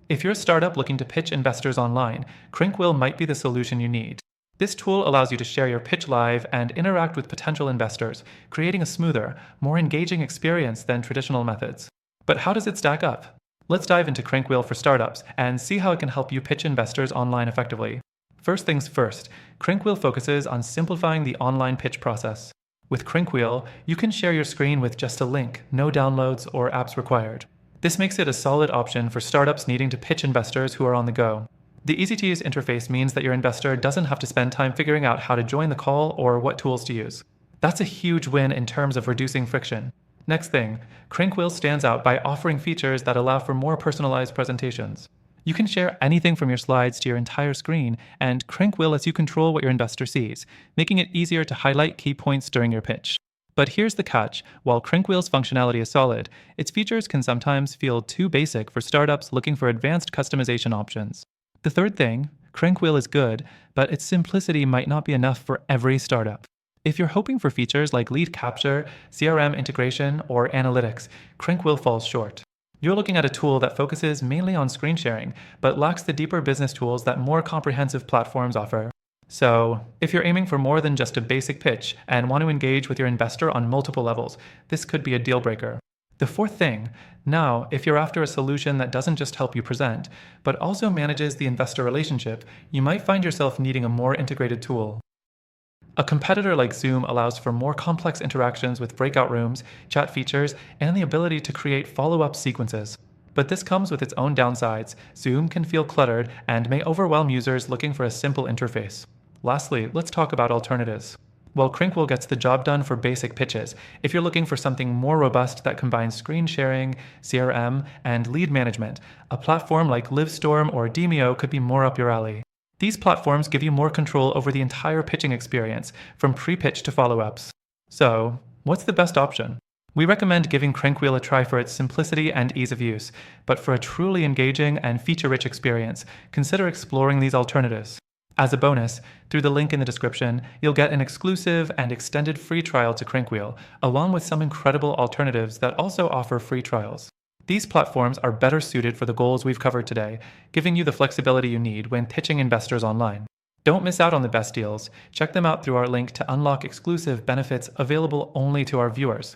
If you're a startup looking to pitch investors online, CrankWheel might be the solution you need. This tool allows you to share your pitch live and interact with potential investors, creating a smoother, more engaging experience than traditional methods. But how does it stack up? Let's dive into CrankWheel for startups and see how it can help you pitch investors online effectively. First things first, CrankWheel focuses on simplifying the online pitch process. With CrankWheel, you can share your screen with just a link, no downloads or apps required. This makes it a solid option for startups needing to pitch investors who are on the go. The easy-to-use interface means that your investor doesn't have to spend time figuring out how to join the call or what tools to use. That's a huge win in terms of reducing friction. Next thing, CrankWheel stands out by offering features that allow for more personalized presentations. You can share anything from your slides to your entire screen, and CrankWheel lets you control what your investor sees, making it easier to highlight key points during your pitch. But here's the catch. While CrankWheel's functionality is solid, its features can sometimes feel too basic for startups looking for advanced customization options. The third thing, CrankWheel is good, but its simplicity might not be enough for every startup. If you're hoping for features like lead capture, CRM integration, or analytics, CrankWheel falls short. You're looking at a tool that focuses mainly on screen sharing, but lacks the deeper business tools that more comprehensive platforms offer. So, if you're aiming for more than just a basic pitch and want to engage with your investor on multiple levels, this could be a deal breaker. The fourth thing, now, if you're after a solution that doesn't just help you present, but also manages the investor relationship, you might find yourself needing a more integrated tool. A competitor like Zoom allows for more complex interactions with breakout rooms, chat features, and the ability to create follow-up sequences. But this comes with its own downsides. Zoom can feel cluttered and may overwhelm users looking for a simple interface. Lastly, let's talk about alternatives. While CrankWheel gets the job done for basic pitches, if you're looking for something more robust that combines screen sharing, CRM, and lead management, a platform like Livestorm or Demio could be more up your alley. These platforms give you more control over the entire pitching experience, from pre-pitch to follow-ups. So, what's the best option? We recommend giving CrankWheel a try for its simplicity and ease of use, but for a truly engaging and feature-rich experience, consider exploring these alternatives. As a bonus, through the link in the description, you'll get an exclusive and extended free trial to CrankWheel, along with some incredible alternatives that also offer free trials. These platforms are better suited for the goals we've covered today, giving you the flexibility you need when pitching investors online. Don't miss out on the best deals. Check them out through our link to unlock exclusive benefits available only to our viewers.